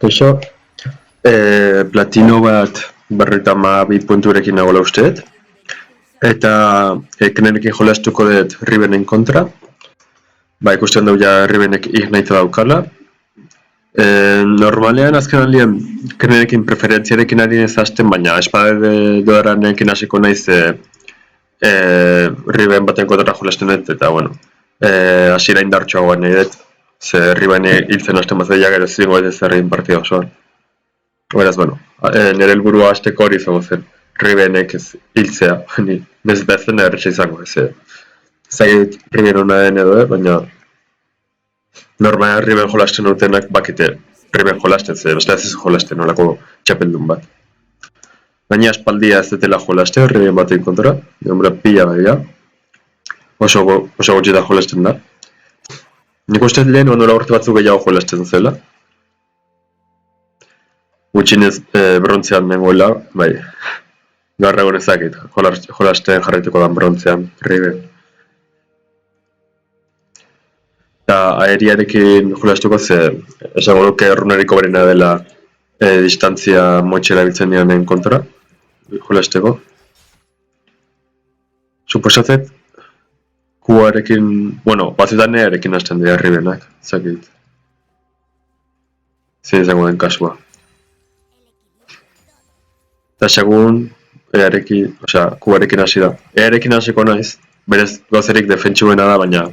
Kaixo, platino bat 52 punturekin nagoela usteet. Eta Knenekin jolastuko dut Ribenen kontra. Ba, ikusten dugu ja Ribenek Ignite daukala. Normalean azken aldean Knenekin preferentziarekin ari nezazten, baina espade doaranekin hasiko naiz Riben baten kontra jolasten dut, eta bueno, hasiera indartsuagoan nahi dut. Ze Riben hiltzen hasten bazaiak gero zingo ez zerrein partida osoan. Beraz, bueno, nire helburua hasteko hori izango zen. Ribenek ez hiltzea, ez da zen erretxe izango, zait Riben hona den edo, baina normalean Riben jolasten dutenak bakite Riben jolasten, ze beste ez jolasten nolako txapeldun bat. Baina espaldia ez dutela jolasten Riben batein kontra, denbora pila baina, oso gutxi da jolasten da. Nik uste lehen ondola urte batzuk gehiago jolasten zela. Gutxinez brontzean nengoela, bai, gaur egon ezakit, jolasten jarraituko dan brontzean, Riben. Eta aeriarekin jolastuko ze, esango nuke runariko berena dela distantzia motxe erabiltzen dianen kontra, jolasteko. Suposatzet, kuarekin, bueno, batzutan nearekin hasten dira Ribenak, zakit. Zein izango den kasua. Eta segun, kuarekin hasi da. Earekin hasiko naiz, berez gozerik defentsibuena da, baina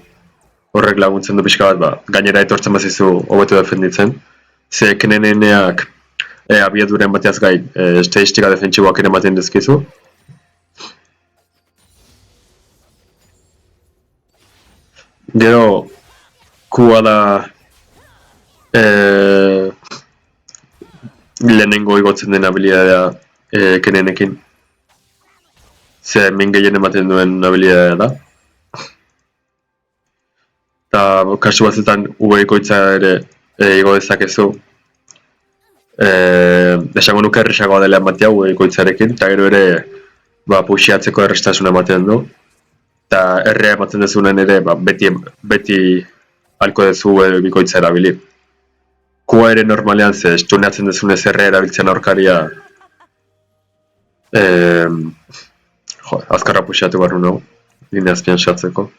horrek laguntzen du pixka bat, gainera etortzen bazizu hobeto defenditzen. Ze Kneneak abiaduren bateaz gain, estadistika defentsiboak ere ematen dizkizu. Gero, kua da lehenengo igotzen den habilidadea Knenekin. Ze min gehien ematen duen habilidadea da. Eta kasu batzutan ikoitza ere igo dezakezu. Esango nuke erresagoa dela ematea ikoitzarekin, eta gero ere puxiatzeko errestasuna ematen du. Eta errea ematen dezunen ere beti halko dezu bikoitza erabili. Kua ere normalean ze estuneatzen dezunez errea erabiltzen aurkaria azkarra puxiatu barru nago, gine azpian satzeko.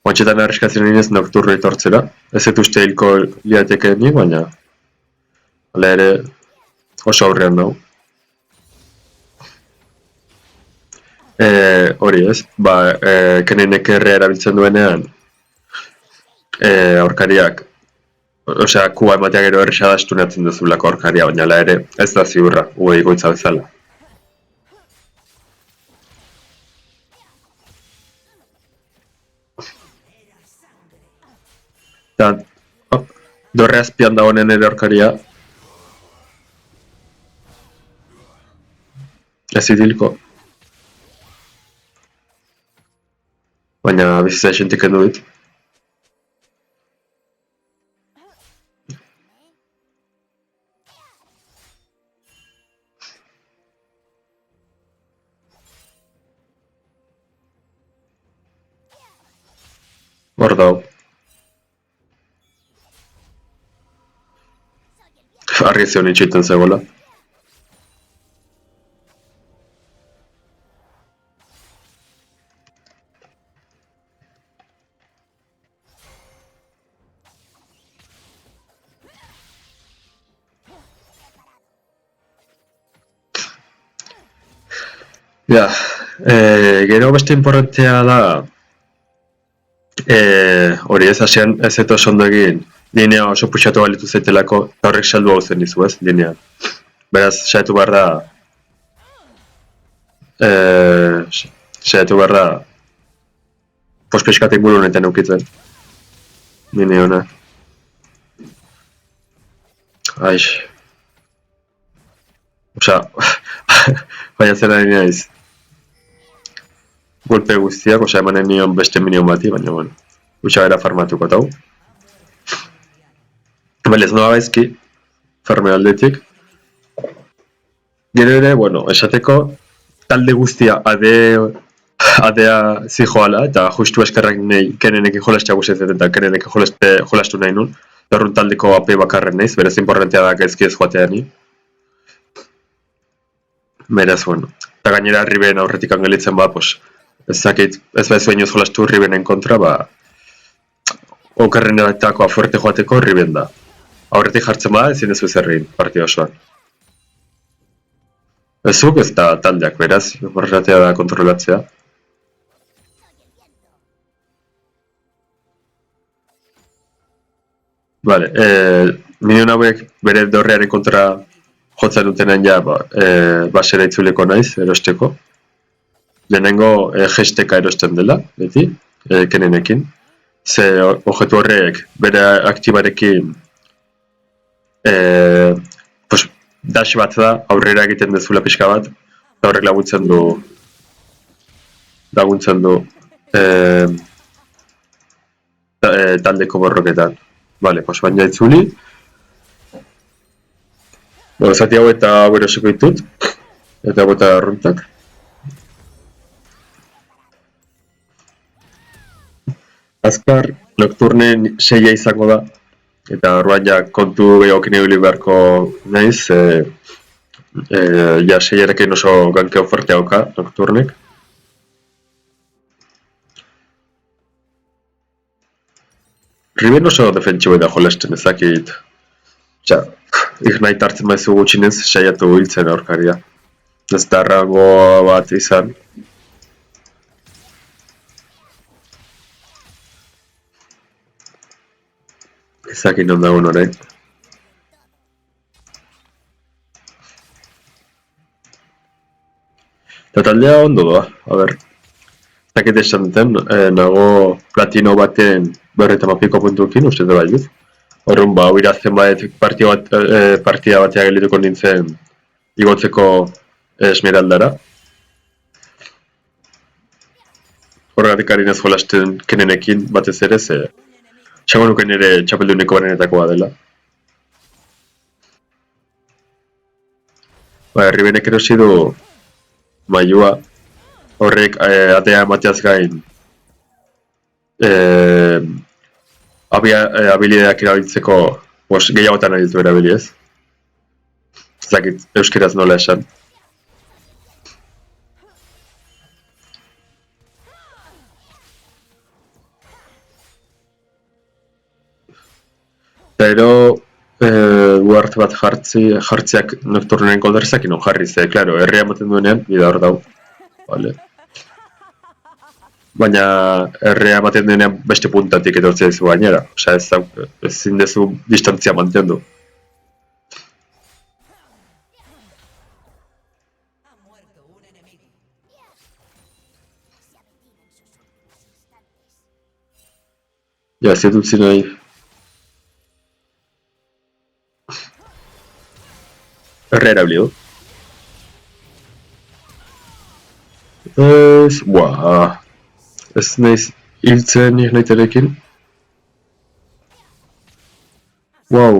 Ontsetan arriskatzen ninez nokturro etortzera, ez dut uste hilko liateke nik, baina hala ere oso aurrean nago. Hori ez, Knenek errea erabiltzen duenean aurkariak, osea, kua ematea gero erresa da estuneatzen duzulako aurkaria, baina hala ere ez da ziurra, igoitza bezala. Eta dorre azpian da honen ere aurkaria ez idilko. Baina bizitza esentik endu dit. Hor dau. Argi zion itxiten zegoela. Gero beste importantea da hori ez hasian ez eto ondo egin linea oso puxatu balitu zaitelako eta horrek saldu hau zen dizu ez, linea. Beraz, saiatu behar da pospeixkatik buru honetan eukitzen. Linea hona. Aix. Osa, baina zera linea iz. Golpe guztiak, osea emanen nion beste minion bati, baina bueno, utxa gara farmatuko tau. Bale, ez noa gaizki, farme aldetik. Gero ere, bueno, esateko, talde guztia adea zijoala, eta justu eskerrak nahi Knenekin jolastea guzetzen, eta Knenekin jolastu nahi nun. Errun taldeko AP bakarren naiz, berez importantea da gaizki ez joatea ni. Beraz, bueno. Eta gainera Riben aurretik angelitzen ba, pues, ez bezu inoz jolastu Ribenen kontra, ba, okerrenetakoa fuerte joateko Riben da. Aurretik jartzen bada, ezin ez bezerrin partida osoan. Ezuk ez da taldeak, beraz, horretea da kontrolatzea. Vale, minion hauek bere dorrearen kontra jotzen dutenen ja, basera itzuleko naiz, erosteko. Lehenengo gesteka erosten dela, beti, kenenekin. Ze objektu horrek bere aktibarekin pues, dash bat da, aurrera egiten dezula pixka bat, eta horrek laguntzen du taldeko borroketan. Vale, pues baina itzuli. Zati hau eta hau erosiko ditut, eta hau eta runtak. Azkar, nokturnen 6 izango da, eta orduan ja kontu behiokin ebili beharko naiz, ja 6-erekin oso gankeo fuerte hauka, nokturnek. Riben oso defentsibo da jolesten ezakit, ignite hartzen maizu gutxinez, saiatu hiltzen aurkaria. Ez da rango bat izan. Ezakit non dagoen orain. Eta taldea ondo doa, a ber. Ezakit esan duten, nago platino baten 50 puntuekin, uste da bai. Horren ba, irazten baet partida batea gelituko nintzen igotzeko esmeraldara. Horregatik harin ez jolasten kenenekin batez ere, ze txango nuken ere txapelduneko banenetakoa dela. Ba, Ribenek erosi du mailua, horrek atea emateaz gain habilideak erabiltzeko gehiagotan nahi ditu erabiliez. Ez dakit euskeraz nola esan. Eta ero guart bat jartziak nokturnen koldarzak inon jarri ze, klaro, herria ematen duenean, bida hor dau. Vale. Baina herria ematen duenean beste puntatik etortzea dizu gainera. Osa ez zindezu distantzia mantendu. Ja, ez dut zinai. Herria erabili du. Ez nahiz hiltzen igniterekin. Wow.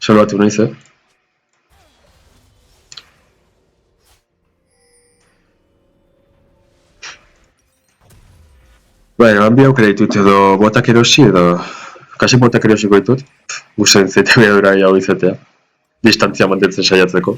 Salbatu nahiz, Baina, han bi aukera ditut edo botak erosi edo... Kasi botak erosiko ditut. Usen zete behadura jau izatea. Distantzia mantentzen saiatzeko.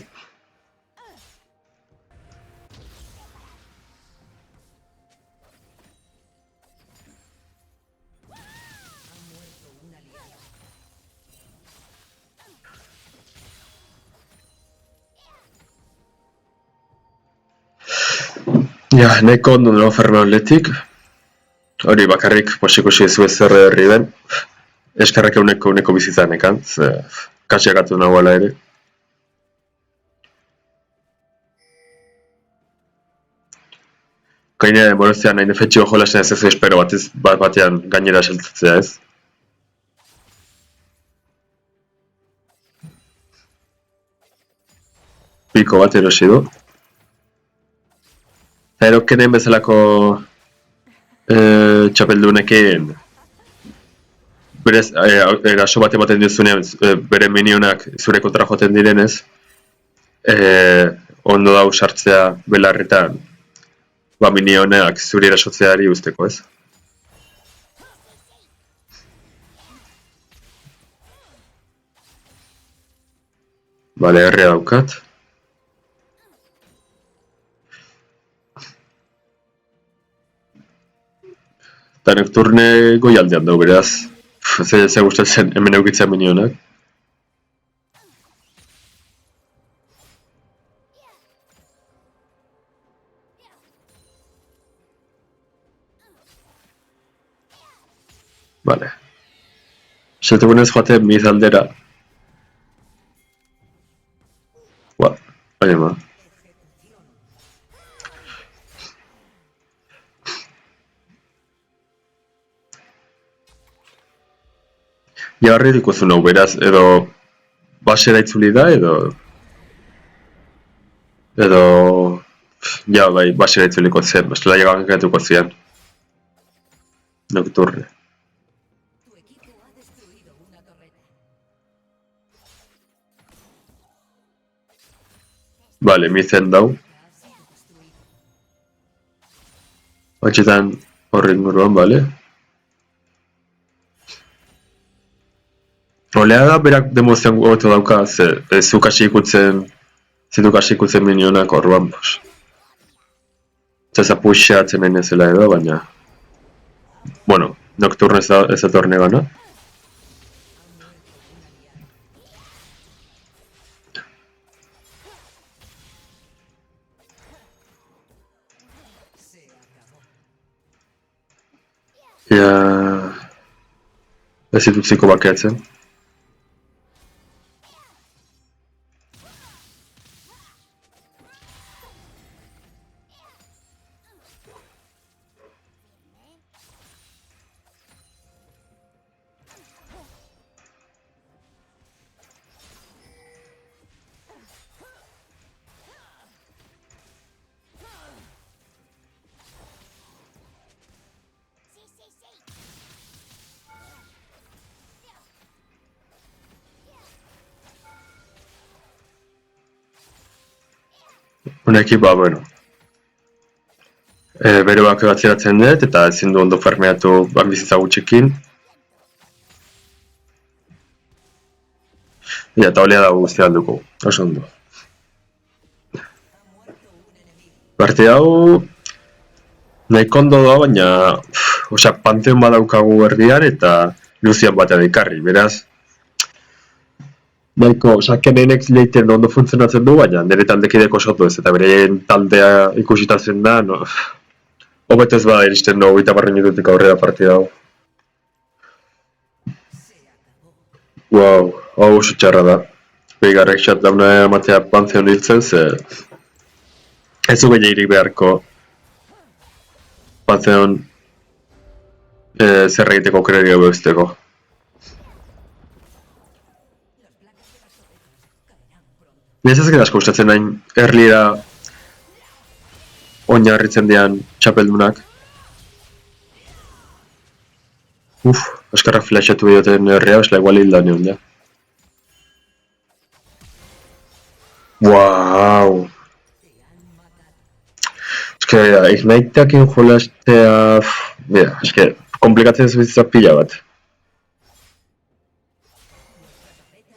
Ja, nahiko ondo nago Fernandetik. Hori bakarrik posikusi ez zer Riben. Eskerrak euneko bizitzanekan, kasiakatu nagoela ere. Kaine Borozia nahi nefetxio jolasen ez espero bat batean gainera esaltzatzea ez. Piko bat erosi du. Eta kenen bezalako txapeldunekin berez, eraso bat ematen duzunean bere minionak zure kontra joten direnez, ondo dau sartzea belarretan minionak zuri erasotzeari usteko, ez? Bale, herria daukat. Eta Nocturne goialdean dugu, beraz. Ze gustatzen hemen eukitzen minionak. Vale. Zategunez joaten miz aldera. Baina ma. Jarri dikuzu nahu, beraz, edo basera itzuli da, edo ja, bai, basera itzuliko zen, bestela jagakatuko zian. Nocturne. Vale, mizen dau. Batxetan horri inguruan, vale. Olea da, berak demozioan gogoetu dauka, zuk hasi ikutzen minionak orduan, pues. Zeza puxeatzen nahi nezela edo, baina... Bueno, Nocturne ez atorne gana. Ja... Ez ditutziko bakeatzen. Honekin, bueno. Beroak atzeratzen dut, eta ezin du ondo farmeatu bizitza gutxikin. Eta olea dago guztia alduko, oso ondo. Partida hau... Nahiko ondo da, baina... Osak, Pantheon badaukagu erdian, eta Lucian batean ikarri, beraz... Nahiko, Kenenek leiten ondo funtzionatzen du, baina nire taldekideko sotu ez, eta bere taldea ikusitazen da, no... Hobeto ez bada iristen dugu, eta barri minututik aurrera partida hau. Wow, hau oso txarra da. Bigarrek shutdowna ematea Pantheon hiltzen, ze... Ez du baina irik beharko Pantheon zer egiteko kreria behuzteko. Nire zazken asko gustatzen nahi erliera oinarritzen dian txapeldunak. Askarra flashatu dioten erria, esla igual hilda nion, ja. Wow! Eske, Igniteakin jolastea... Mira, eske, komplikatzen zubizitzak pila bat.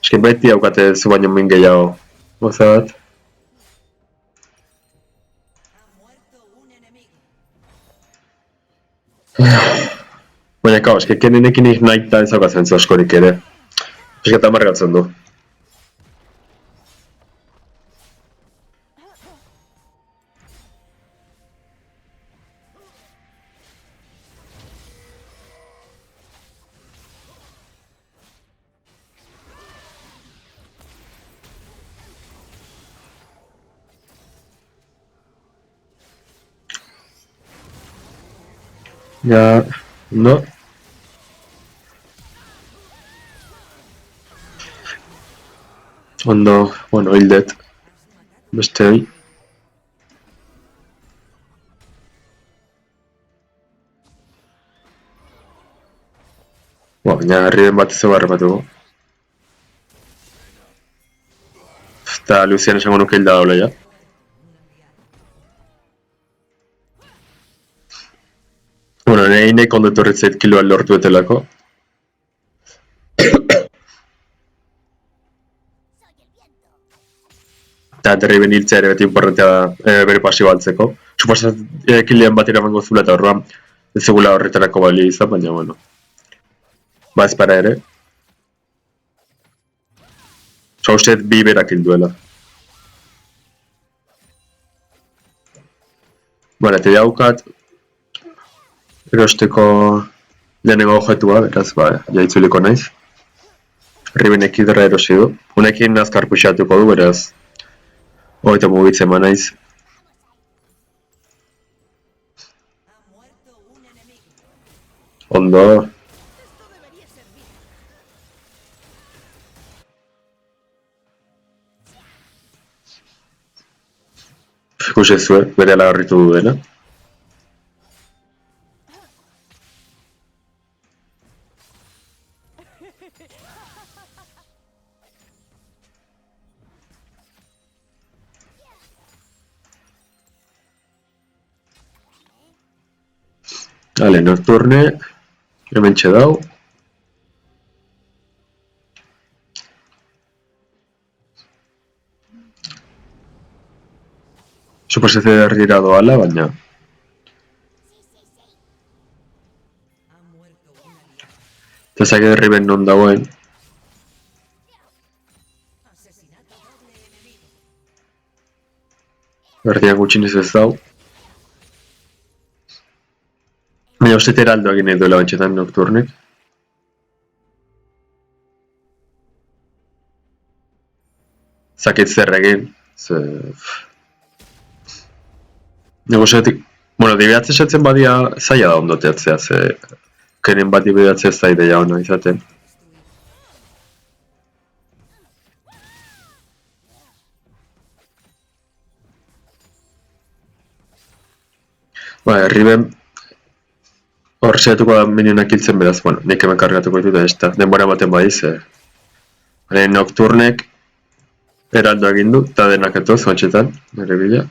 Eske, beti haukate zu baino min gehiago. Goza bat. Baina, kau, eske, Kenenekin Ignitea ez haukatzen zu askorik ere. Eske, eta margatzen du. Ja, no. Ondo, bueno, hildet. Beste hori. Baina herri den bat ez barra batuko. Eta Lucian esango nuke hilda daule, ja. Bueno, nahi kondo etorritzait kiloan lortu etelako. Eta derriben hiltzea ere beti inportantea da bere pasibo altzeko. Suposat, kilean bat iramango zula eta horroan ez zegula horretarako balio izan, baina bueno. Ba ez para ere. Osa usteet bi berak hilduela. Bara, eta daukat erosteko lehenengo objetua, beraz, ba, jaitzuliko naiz. Ribenek hidra erosi du. Honekin azkar puxatuko du, beraz, hogeita mugitzen ma naiz. Ondo. Ikusi zue, bere alagarritu du dena. Hale, Nocturne, hemen txedau. Suposatze herrira doala, baina... Eta zake derriben non dagoen. Berdian gutxinez ez dau. Baina uste heraldo egin nahi duela bantxetan Nocturnek. Zakit zer egin. Negoziatik... Bueno, dibeatze esatzen badia zaila da ondo teatzea, ze... Kenen bat dibeatze ez da ideia hona izaten. Ba, herriben... Hor saiatuko da minionak hiltzen beraz, bueno, nik hemen kargatuko ditut ez da. Denbora ematen bai, ze... Nocturnek... Heraldo egin du, eta denak etoz, bantxetan, nire bila.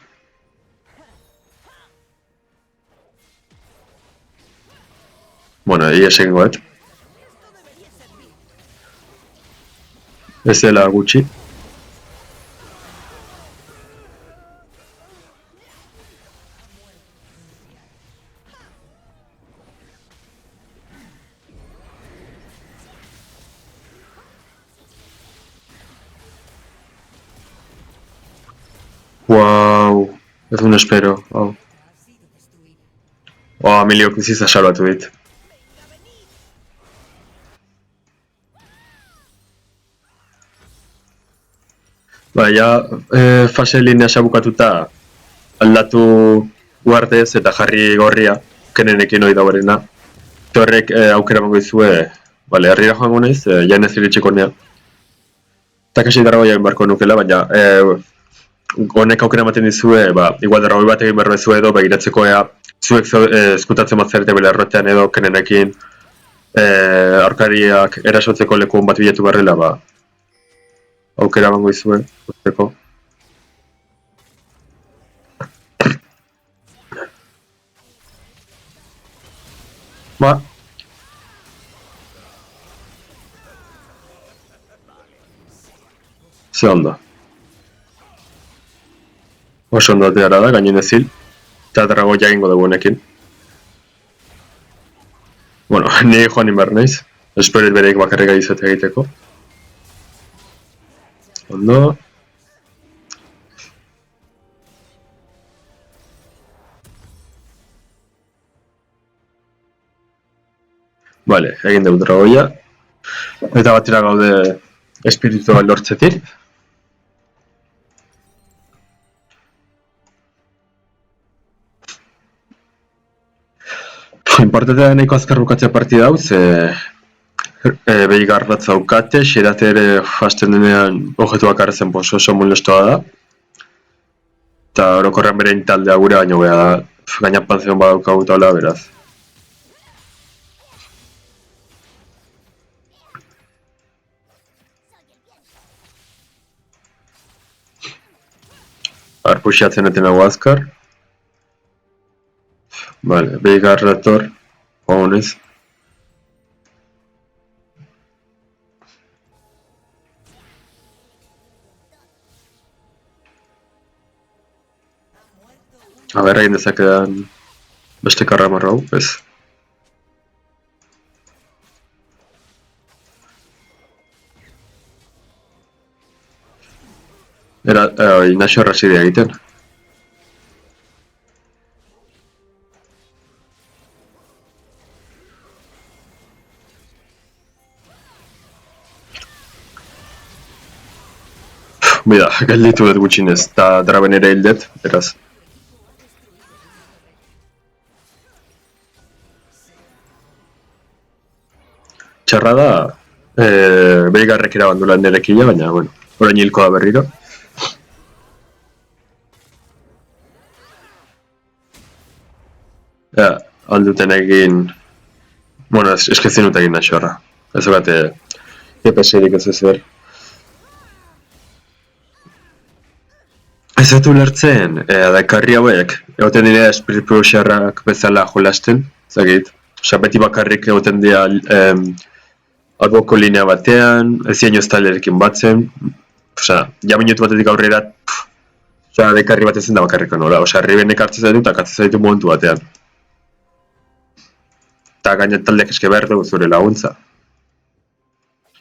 Bueno, ies egingo bat. Ez dela gutxi. Wow, ez un espero, hau. Miliok bizitza salbatu dit. Ba, ja, fase linea sabukatuta aldatu guardez eta jarri gorria, kenenekin hori dagoarena. Horrek aukera mango izue, bale, herrira joango naiz, jain ez iritsiko nea. Eta kasi darrago jain barko nukela, baina honek aukera ematen dizue, ba, igual darrago bat egin berro edo, begiratzeko ea, zuek eskutatzen bat zerete bela errotean edo, kenenekin aurkariak erasotzeko lekun bat bilatu barrela, ba, aukera mango izue, usteko. Ba. Ze ondo. Oso ondo ateara da, gainen ezil. Eta drago jagingo dugu honekin. Bueno, nire joan inbar naiz. Esperet bereik bakarrika izatea egiteko. Ondo. Vale, egin dugu dragoia. Eta batera gaude espiritua lortzetik. Importantea da nahiko azkar bukatzea partida hau, ze behigar bat zaukate, xerate ere hasten denean objetu bakarrezen oso molestoa da. Eta orokorrean bere intaldea gure baino beha da, gainan panzeon badaukagu taula beraz. Puxatzen eten hau azkar. Vale, behigar dator, honez. Aber egin dezakedan beste karramarra hau, ez. Inaxo errazidea egiten. Bida, gelditu dut gutxinez, eta draben ere hildet, beraz. Txarra da, behigarrek irabandula nerekila, baina, bueno, orain hilko da berriro. Ja, alduten egin, bueno, eskezin dut egin naxorra. Ez ogate, EPS-erik ez ezer. Ez dut ulertzen, dakarri hauek, egoten dira Spirit Pusherrak bezala jolasten, zagit. Osa, beti bakarrik egoten dira alboko linea batean, ezien joztalerekin batzen. Osa, ja minutu batetik aurrera, osa, dekarri bat ezen da bakarriko nola. Osa, Rivenek hartzen zaitu eta katzen zaitu momentu batean. Eta gainet taldeak eske behar dugu zure laguntza.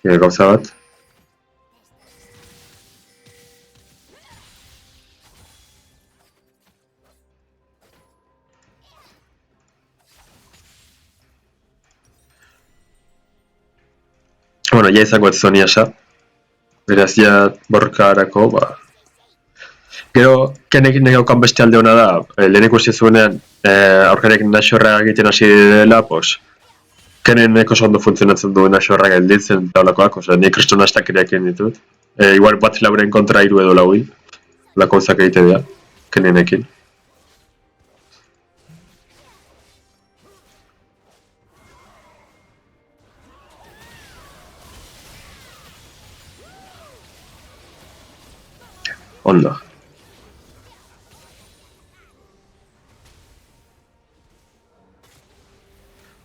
Gauza bat. Bueno, ja izango ez zoniasa. Beraz, ja borrokarako, ba. Gero, kenek negaukan beste alde hona da, lehen ikusi zuenean, aurkarek naxorra egiten hasi dela, pues, kenen eko ondo funtzionatzen duen naxorra gelditzen eta olakoak, oza, nik kristona estakireak egin ditut. Igual bat lauren kontra 3 edo 4 hil, olako uzak egite dira, kenenekin. Ondo.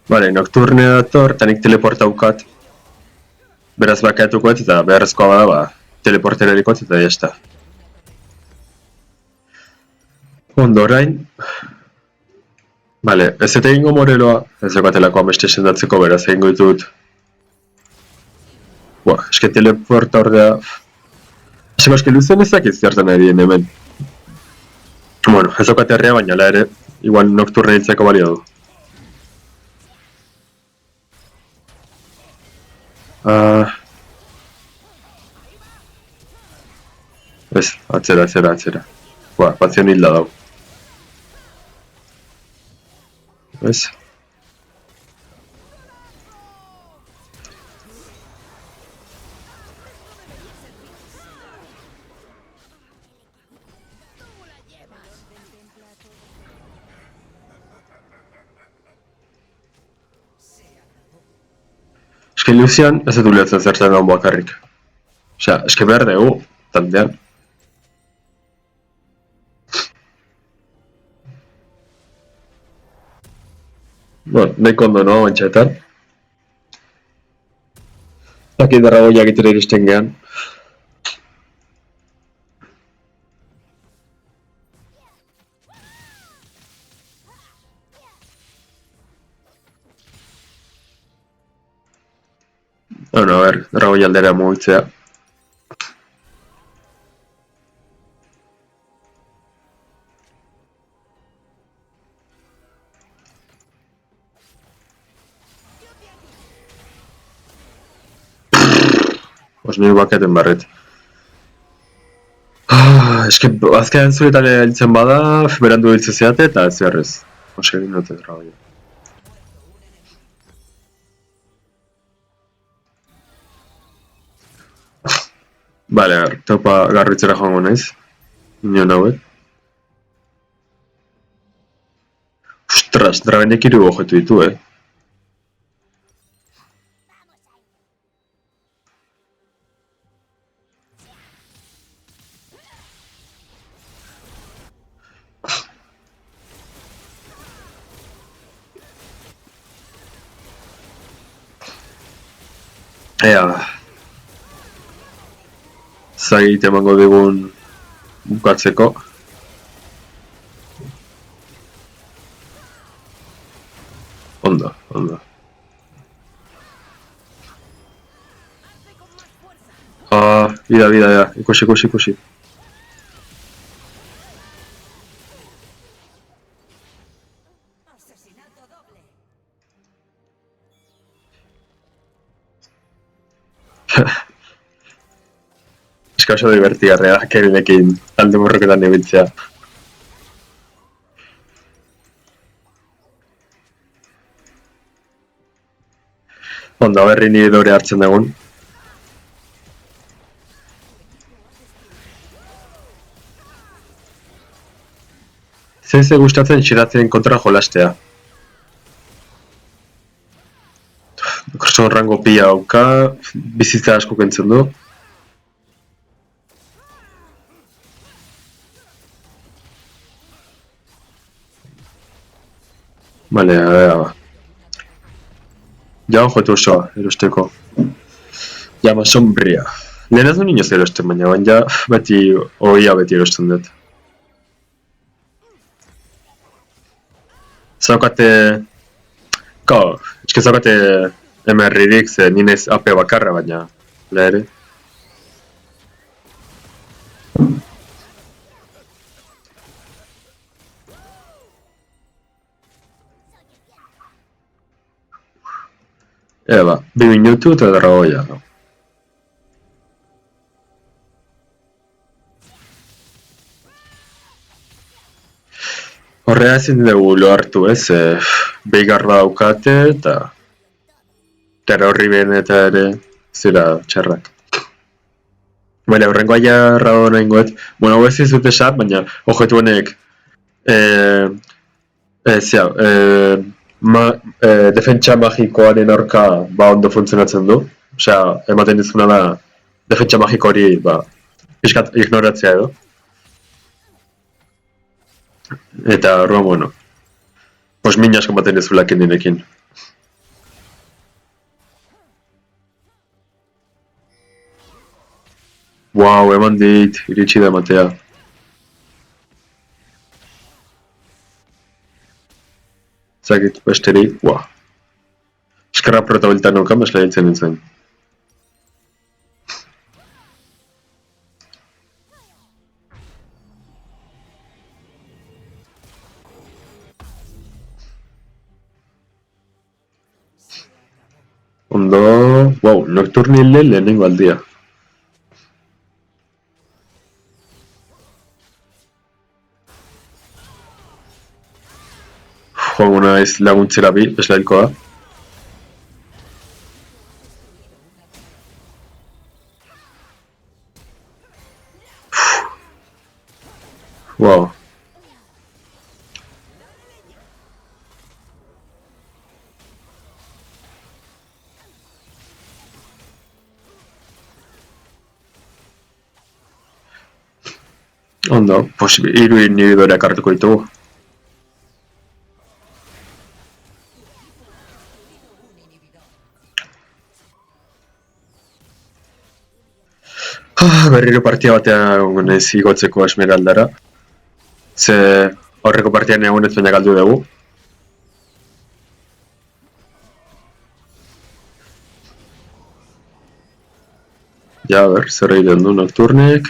Vale, Nocturne dator, eta nik teleportaukat. Beraz bakatuko ez, eta beharrezkoa bada, ba, teleporten erikotz, eta jazta. Ondo, orain. Vale, ez eta egingo moreloa, ez dakatelako ameste sendatzeko, beraz egingo ditut. Buah, eske teleporta ordea. Eske luzen ezak iziertan ari hemen. Bueno, ez okate herria, baina la ere, igual Nocturne hiltzeko balio du. Ez, atzera. Buah, patzion hilda dau. Ez? Eske Lucian ez dut ulertzen zertzen daun bakarrik. Osea, eske behar dugu, tantean. Bueno, nahiko ondo no, bantxetan. Zaki derragoia egitera iristen gehan. Bueno, a ver, derragoia aldera mugitzea. Pues nire bakaten barret. Eske, azkenean zuretan hiltzen bada, berandu hiltze zeate eta ez beharrez. Osa egin dute derragoia. Vale, a ver, topa garritzera joango naiz. Inion hauek. Ostras, drabenek 3 objetu ditu, Ea, zagit emango digun bukatzeko. Bida, ikusi. Eska oso divertigarrea, Kerinekin talde borroketan ibiltzea. Ondo, berri nire dore hartzen dagun. Ze gustatzen xeratzen kontra jolastea. Oso rango pila hauka, bizitza asko kentzen du. Vale, ba. Ja joetu osoa, erosteko. Llama sombria. Lehen ez du inoz erosten, baina ja beti oia beti erosten dut. Zaukate... eske zaukate MR-irik, ze ninez AP bakarra, baina leheri. Eba, 2 minutu eta dragoia. Horrea ezin dugu lo hartu, ez? Beigarra daukate eta... horri ben eta ere zira txarrak. Baina, horrengoa jarra hona ingoet. Bueno, hau ez izut esat, baina ojetu honek... defentsa magikoaren aurka ondo funtzionatzen du. Osea, ematen dizuna da defentsa magiko hori pixkat ignoratzea edo. Eta horrean, bueno, min asko ematen dizulak indinekin. Wow, eman dit, iritsi da ematea. Zagit, besteri, wow. Eskerra protabiltan nukan, besla hiltzen nintzen. Ondo, wow, Nocturnile lehenengo aldia. Joango naiz laguntzera bi, eslailkoa. Wow. Ondo, hiru inhibidoreak hartuko ditugu. Berriro partia batean ez igotzeko Esmeraldara. Ze horreko partian egun ez baina galdu dugu. Ja, zer egiten du Nocturnek.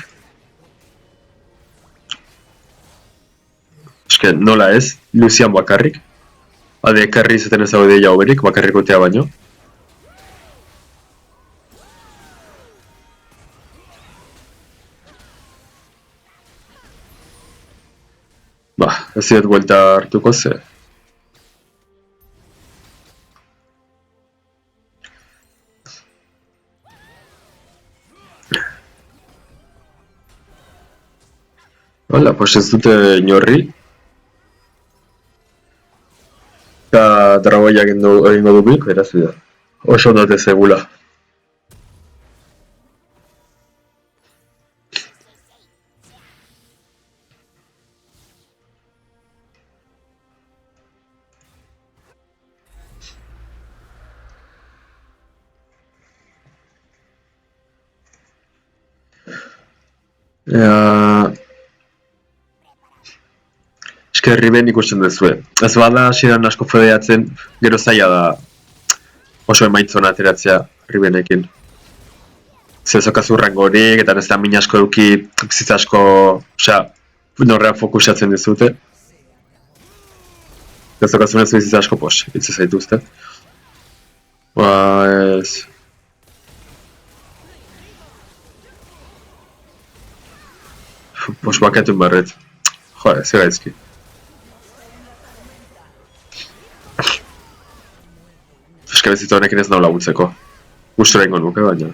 Eske, nola ez, Lucian bakarrik. Ade, karri izaten ez dago deia oberik, bakarrikotea baino. Ez dut buelta hartuko ze. Hala, pues ez dute inorri. Eta dragoiak egingo dubik, beraz da. Oso ondo segula. Eske ben ikusten duzue. Ez bada hasieran asko fedeatzen, gero zaila da oso emaitzona ateratzea Ribenekin. Zezokazu rangorik, eta ez da min asko eduki, bizitza asko, osea, norrean fokusatzen dizute. Zezokazu nezu bizitza asko, pues, hitz zaituzte. Ba, ez... Pues baketun barret. Jode, zer gaizki. Eske bezito honekin ez naula gutzeko. Gustura ingo nuke, baina.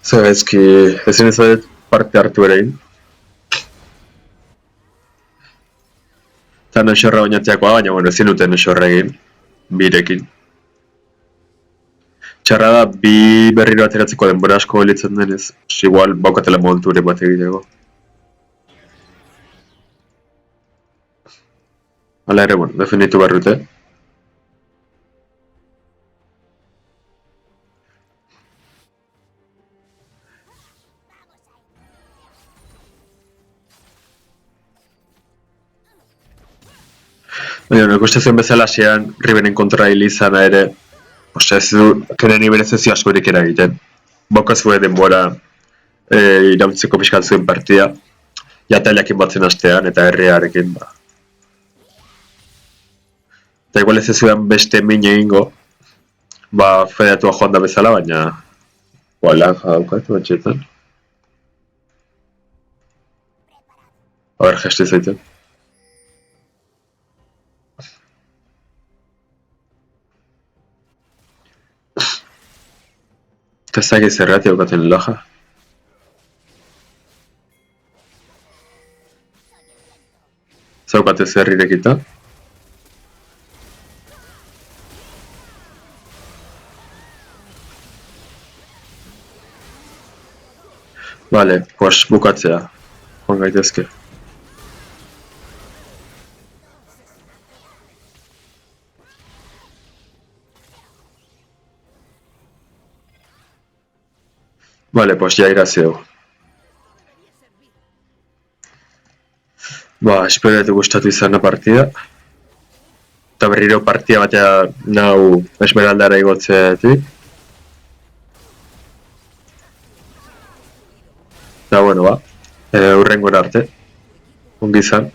Zer gaizki, ezin ez dut parte hartu ere egin. Eta noxorra bainatiakoa, baina bueno, ezin duten noxorra egin. Birekin. Txarra da, bi berriro ateratzeko denbora asko elitzen denez. Igual, baukatela monture bat egiteko. Hala ere, bueno, definitu behar dute. Baina, nik uste zuen bezala hasieran Ribenen kontra hil izana ere, ez du, keneni berez ez askorik eragiten. Bauka zuen denbora irauntzeko pixkat zuen partida, jatailakin batzen astean eta herriarekin, ba. Eta igual ez zuen beste min egingo, ba, fedatua joan da bezala, baina... Boala, jadaukat, batxetan. A ber, gesti zaiten. Eta ez dakit zergatik daukaten loja. Zaukate zer irekita. Vale, pues bukatzea. Joan gaitezke. Vale, pues ya irazio. Ba, espero dut gustatu izan da partida. Eta berriro partida batea nau Esmeraldara igotzeetik. Eta bueno, ba, hurrengora arte. Ongi izan.